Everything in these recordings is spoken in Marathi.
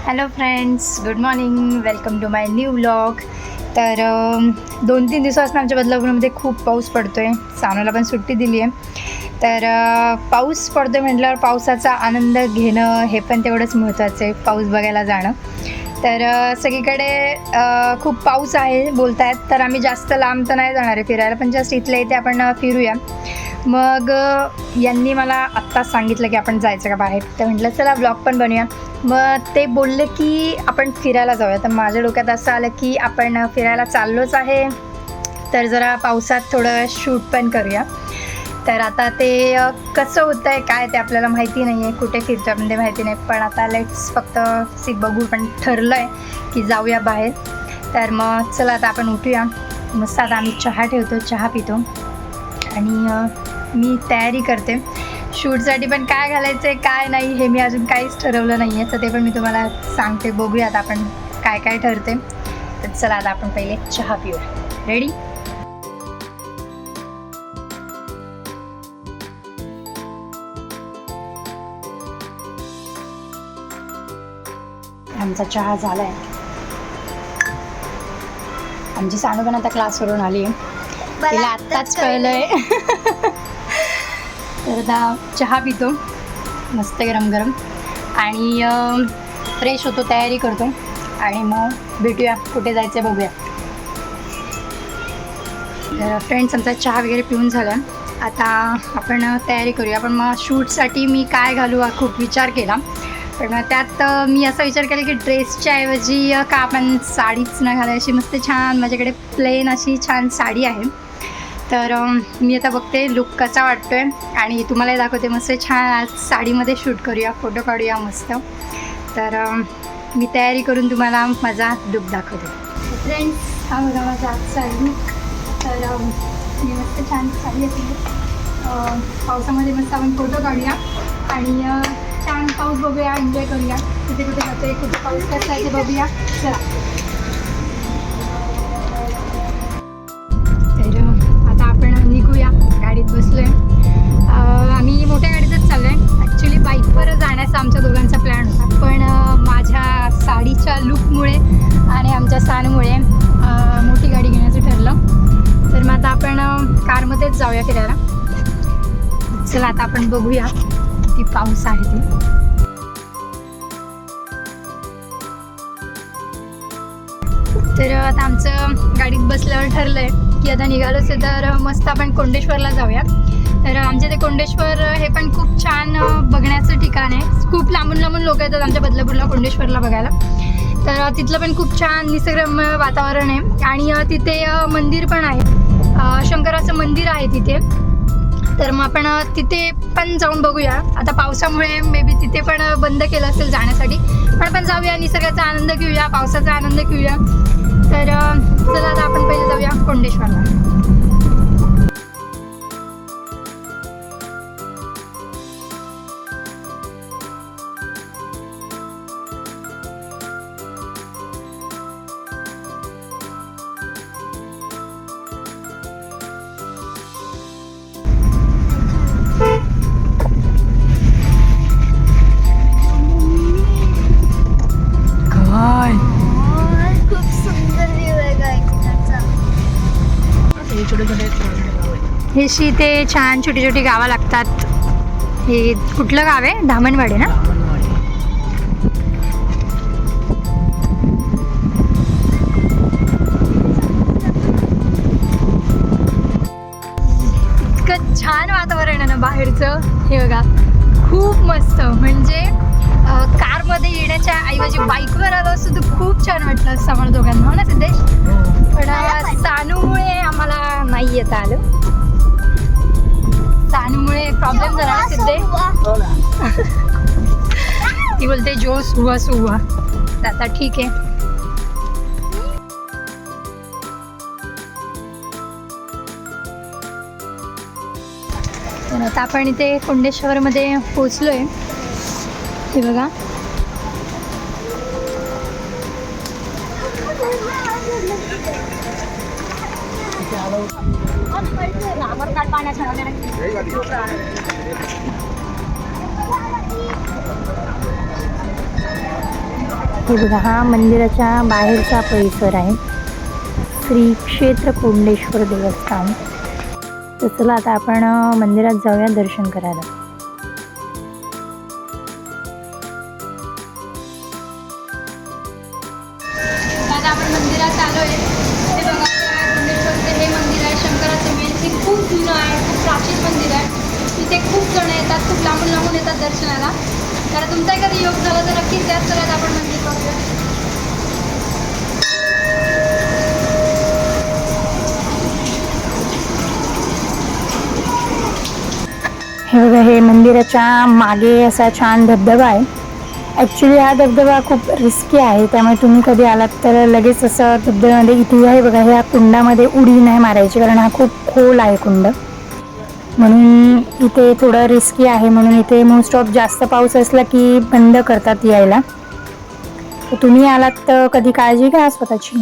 Hello friends, good morning. Welcome to my new vlog. तर 2-3 दिवसापासून आमच्या बदलापूरमध्ये खूप पाऊस पडतो आहे. सानूला पण सुट्टी दिली आहे. तर पाऊस पडतो आहे म्हटल्यावर पावसाचा आनंद घेणं हे पण तेवढंच महत्त्वाचं आहे, पाऊस बघायला जाणं. तर सगळीकडे खूप पाऊस आहे बोलत आहेत, तर आम्ही जास्त लांब तर नाही जाणार आहे फिरायला, पण जस्ट इथल्या इथे आपण फिरूया. मग यांनी मला आत्ताच सांगितलं की आपण जायचं का बाहेर, तर म्हटलं चला ब्लॉग पण बनवूया. मग ते बोलले की आपण फिरायला जाऊया. तर माझ्या डोक्यात असं आलं की आपण फिरायला चाललोच आहे, तर जरा पावसात थोडं शूट पण करूया. तर आता ते कसं होतं आहे काय ते आपल्याला माहिती नाही आहे, कुठे फिरतो आपण ते माहिती नाही, पण आता लेट्स फक्त बघू. पण ठरलं आहे की जाऊया बाहेर. तर मग चला आता आपण उठूया. मस्त आता आम्ही चहा ठेवतो, चहा पितो आणि मी तयारी करते शूटसाठी. पण काय घालायचं आहे काय नाही हे मी अजून काहीच ठरवलं नाही आहे, तर ते पण मी तुम्हाला सांगते. बघूयात आपण काय काय ठरते. तर चला आता आपण पहिले चहा पिऊया. रेडी? आमचा चहा झाला आहे. आमची सानू पण आता क्लासवरून आली आहे, तिला आत्ताच कळलं आहे. तर आता चहा पितो मस्त गरम गरम आणि फ्रेश होतो, तयारी करतो आणि मग भेटूया. कुठे जायचं आहे बघूया. तर फ्रेंड्स, आमचा चहा वगैरे पिऊन झाला. आता आपण तयारी करूया. पण मग शूटसाठी मी काय घालू हा खूप विचार केला, पण मग त्यात मी असा विचार केला की ड्रेसच्या ऐवजी का आपण साडीच न घालायची. मस्त छान माझ्याकडे प्लेन अशी छान साडी आहे. तर मी आता बघते लुक कसा वाटतो आहे आणि तुम्हालाही दाखवते. मस्त छान आज साडीमध्ये शूट करूया, फोटो काढूया मस्त. तर मी तयारी करून तुम्हाला माझा लुक दाखवते. फ्रेंड्स, हा बघा माझा आजचा लुक. तर मी मस्त छान साडी असेल, पावसामध्ये मस्त आपण फोटो काढूया आणि छान पाऊस बघूया, एन्जॉय करूया. कुठे कुठे जातो आहे, कुठे पाऊस कसा आहे ते बघूया. चला. निघूया. गाडीत बसलो आहे. आम्ही मोठ्या गाडीतच चाललो आहे. ॲक्च्युली बाईकवर जाण्याचा आमच्या दोघांचा प्लॅन होता, पण माझ्या साडीच्या लुकमुळे आणि आमच्या सानमुळे मोठी गाडी घेण्याचं ठरलं. तर मग आता आपण कारमध्येच जाऊया फिरायला. चला आता आपण बघूया किती पाऊस आहे ते. तर आता आमचं गाडीत बसल्यावर ठरलं आहे की आता निघालोच आहे, तर मस्त आपण कोंडेश्वरला जाऊया. तर आमच्या ते कोंडेश्वर हे पण खूप छान बघण्याचं ठिकाण आहे. खूप लांबून लांबून लोक येतात आमच्या बदलापूरला कोंडेश्वरला बघायला. तर तिथलं पण खूप छान निसर्गरम्य वातावरण आहे आणि तिथे मंदिर पण आहे, शंकराचं मंदिर आहे तिथे. तर मग आपण तिथे पण जाऊन बघूया. आता पावसामुळे मे बी तिथे पण बंद केलं असेल जाण्यासाठी, पण आपण जाऊया, निसर्गाचा आनंद घेऊया, पावसाचा आनंद घेऊया. तर चला आता आपण पहिले जाऊया कोंडेश्वरला. हे ते छान छोटी छोटी गावं लागतात. हे कुठलं गाव आहे? धामणवाडी ना? इतकं छान वातावरण आहे ना बाहेरचं. हे बघा, खूप मस्त. म्हणजे कारमध्ये येण्याच्या ऐवजी बाईकवर आलो असतो तर खूप छान वाटलं असतं आम्हाला दोघांना, हो ना सिद्धेश? पण सानूमुळे आम्हाला नाही येता आलं. सानूमुळे प्रॉब्लेम झाला ना सिद्धे. ती बोलते जो सुवा सुवा. आता ठीक आहे. तर आता आपण इथे कोंडेश्वरमध्ये पोचलो आहे. हे बघा, हे बघा, हा मंदिराच्या बाहेरचा परिसर आहे, श्री क्षेत्र कोंडेश्वर देवस्थान. तर चला आता आपण मंदिरात जाऊया दर्शन करायला. आता आपण मंदिरात आलो आहे. हे बघा, कोंडेश्वरचं हे मंदिर आहे शंकराचं मेन. ते खूप जुनं आहे, खूप प्राचीन मंदिर आहे. इथे खूप जण येतात, खूप लांबून लांबून येतात दर्शनाला. तर तुमचा कधी योग झाला तर नक्कीच त्याच स्थळात आपण मंदिर पाहूया. हे बघा, हे मंदिराच्या मागे असा छान धबधबा आहे. ॲक्च्युली हा धबधबा खूप रिस्की आहे, त्यामुळे तुम्ही कधी आलात तर लगेच असं धबधब्यामध्ये इथे आहे बघा, ह्या कुंडामध्ये उडी नाही मारायची, कारण हा खूप खोल आहे कुंड. म्हणून इथे थोडं रिस्की आहे, म्हणून इथे मोस्ट ऑफ जास्त पाऊस असला की बंद करतात यायला. तर तुम्ही आलात तर कधी काळजी घ्या स्वतःची.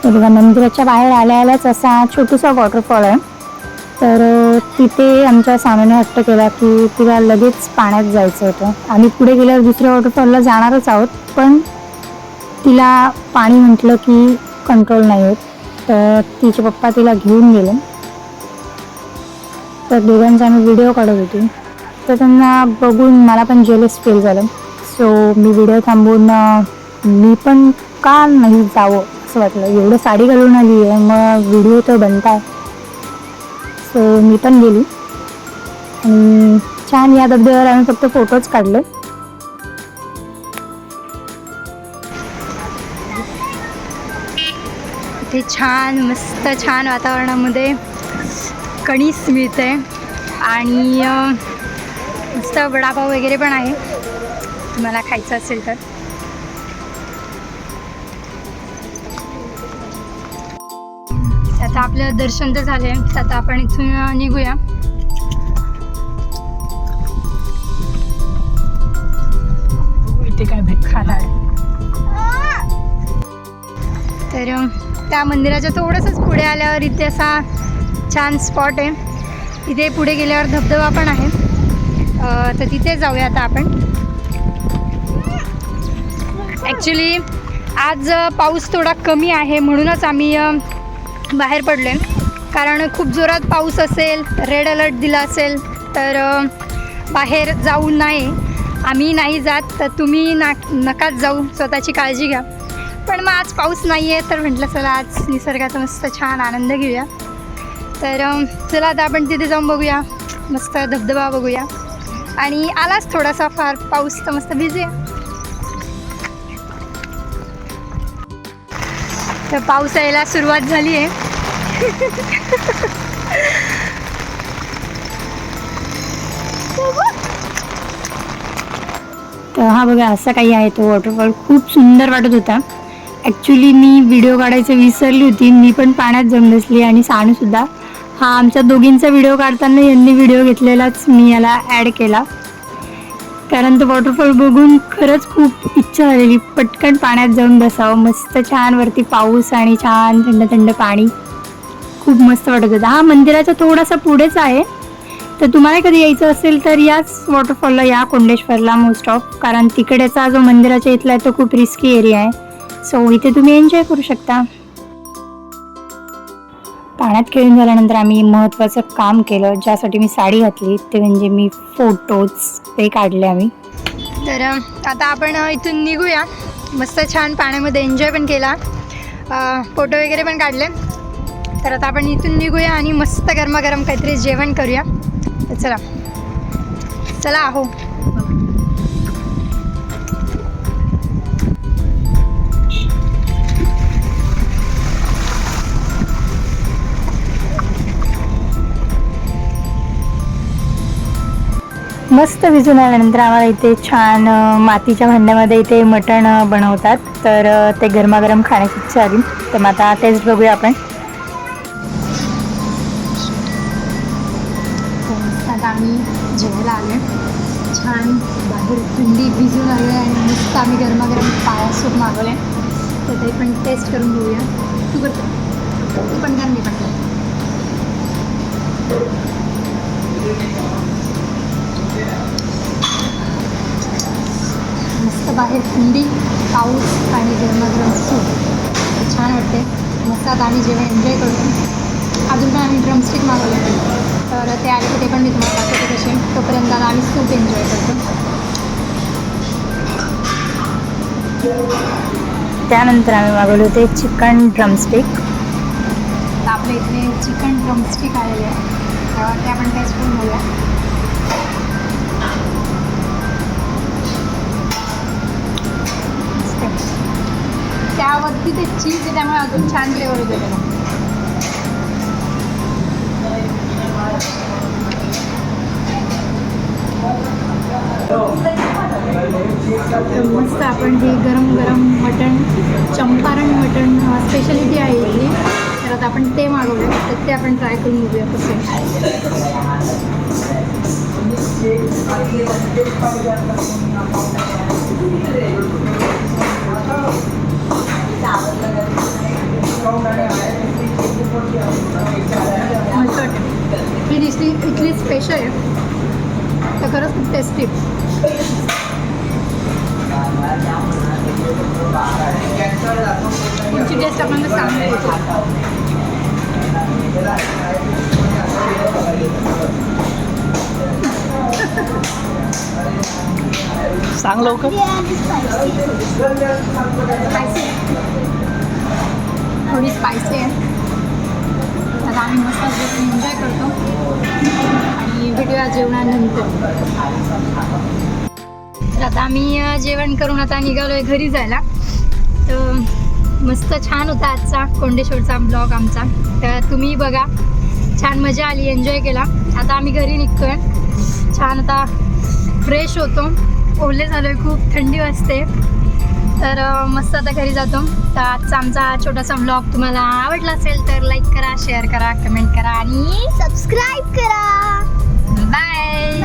तर बघा, मंदिराच्या बाहेर आल्यालाच असा छोटूसा वॉटरफॉल आहे. तर तिथे आमच्या सानूने हट्ट केला की तिला लगेच पाण्यात जायचं होतं. आम्ही पुढे गेल्यावर दुसऱ्या वॉटरफॉलला जाणारच आहोत, पण तिला पाणी म्हटलं की कंट्रोल नाही होत. तर तिचे पप्पा तिला घेऊन गेले. तर दोघांचा आम्ही व्हिडिओ काढत होती. तर त्यांना बघून मला पण जेलस फील झालं. सो मी व्हिडिओ थांबवून मी पण का नाही जावं असं वाटलं. एवढं साडी घालून आली आहे, मग व्हिडिओ तर बनताय. सो मी पण गेली आणि छान या धबधब्यावर आम्ही फक्त फोटोज काढले. इथे छान मस्त छान वातावरणामध्ये कणीस मिळते आणि मस्त वडापाव वगैरे पण आहे, तुम्हाला खायचं असेल तर. आता आपलं दर्शन तर झालंय, आता आपण इथून निघूया. इथे काय खाणार. तर त्या मंदिराच्या थोडंसंच पुढे आल्यावर इथे असा छान स्पॉट आहे. इथे पुढे गेल्यावर धबधबा पण आहे, तर तिथे जाऊया आता आपण. ॲक्च्युली आज पाऊस थोडा कमी आहे, म्हणूनच आम्ही बाहेर पडले. कारण खूप जोरात पाऊस असेल, रेड अलर्ट दिला असेल तर बाहेर जाऊ नये. आम्ही नाही जात, तर तुम्ही नकाच जाऊ, स्वतःची काळजी घ्या. पण मग आज पाऊस नाही आहे, तर म्हटलं चला आज निसर्गाचा मस्त छान आनंद घेऊया. तर चला आता आपण तिथे जाऊन बघूया, मस्त धबधबा बघूया. आणि आलाच थोडासा फार पाऊस, तर मस्त भिजूया. तर पाऊस यायला सुरुवात झाली आहे. तर हा बघा, असा काही आहे तो वॉटरफॉल. खूप सुंदर वाटत होता. ॲक्च्युली मी व्हिडिओ काढायचं विसरली होती, मी पण पाण्यात जाऊन बसली आणि सानूसुद्धा. हा आमच्या दोघींचा व्हिडिओ काढताना यांनी व्हिडिओ घेतलेलाच मी याला ॲड केला, कारण तो वॉटरफॉल बघून खरंच खूप इच्छा झालेली पटकन पाण्यात जाऊन बसावं. मस्त छान वरती पाऊस आणि छान थंड थंड पाणी, खूप मस्त वाटत होतं. हा मंदिराचा थोडासा पुढेच आहे, तर तुम्हाला कधी यायचं असेल तर याच वॉटरफॉलला या, कोंडेश्वरला मोस्ट ऑफ. कारण तिकडेचा जो मंदिराच्या इथला आहे तो खूप रिस्की एरिया आहे, सो इथे तुम्ही एन्जॉय करू शकता. पाण्यात खेळून झाल्यानंतर आम्ही महत्त्वाचं काम केलं, ज्यासाठी मी साडी घातली, ते म्हणजे मी फोटोज ते काढले आम्ही. तर आता आपण इथून निघूया. मस्त छान पाण्यामध्ये एन्जॉय पण केला, फोटो वगैरे पण काढले. तर आता आपण इथून निघूया आणि मस्त गरमागरम काहीतरी जेवण करूया. तर चला चला आहो. मस्त भिजून आल्यानंतर आम्हाला इथे छान मातीच्या भांड्यामध्ये इथे मटण बनवतात, तर ते गरमागरम खाण्याची इच्छा आली. तर मग आता टेस्ट बघूया आपण. आता आम्ही जेवायला आले, छान बाहेर थंडी भिजून आले आणि मस्त आम्ही गरमागरम पाया सूप मागवलं आहे, तर ते पण टेस्ट करून घेऊया. तू करतो, तू पण कर, मी पण करतो. मस्त बाहेर थंडी, पाऊस आणि गरमागरम सूप छान वाटते. मस्त आता आम्ही जेवण एन्जॉय करतो. अजून पण आम्ही ड्रमस्टिक मागवले, तर ते आले की ते पण मी तुम्हाला दाखवते कसे. तोपर्यंत आता आम्ही सूप एन्जॉय करतो. त्यानंतर आम्ही मागवले होते चिकन ड्रमस्टिक. तर आपल्या इथे चिकन ड्रमस्टिक आलेले आहे, तेव्हा ते आपण टेस्ट करून घेऊया. त्यावरती ते चीज आहे, त्यामुळे अजून छान फ्लेवर होते त्याला. तर मस्त आपण हे गरम गरम मटण, चंपारण मटण स्पेशालिटी आहे इथली, तर आता आपण ते मागवलं, तर ते आपण ट्राय करून बघूया कसं मस्त वाटतं. ही डिश इथली स्पेशल आहे, तर खरंच खूप टेस्टी. तुमची टेस्ट आपण सांगू. सांग लवकर. स्पायसी, थोडी स्पायसी आहे. आता आम्ही मस्त एन्जॉय करतो आणि भेटूया जेवणानंतर. तर आता आम्ही जेवण करून आता निघालो आहे घरी जायला. तर मस्त छान होता आजचा कोंडेश्वरचा ब्लॉग आमचा, तर तुम्ही बघा. छान मजा आली, एन्जॉय केला. आता आम्ही घरी निघतो आहे. छान आता फ्रेश होतो, ओले झालो आहे, खूप थंडी वाजते. तर मस्त आता घरी जातो. तर आजचा आमचा छोटासा ब्लॉग तुम्हाला आवडला असेल तर लाईक करा, शेअर करा, कमेंट करा आणि सबस्क्राईब करा. बाय.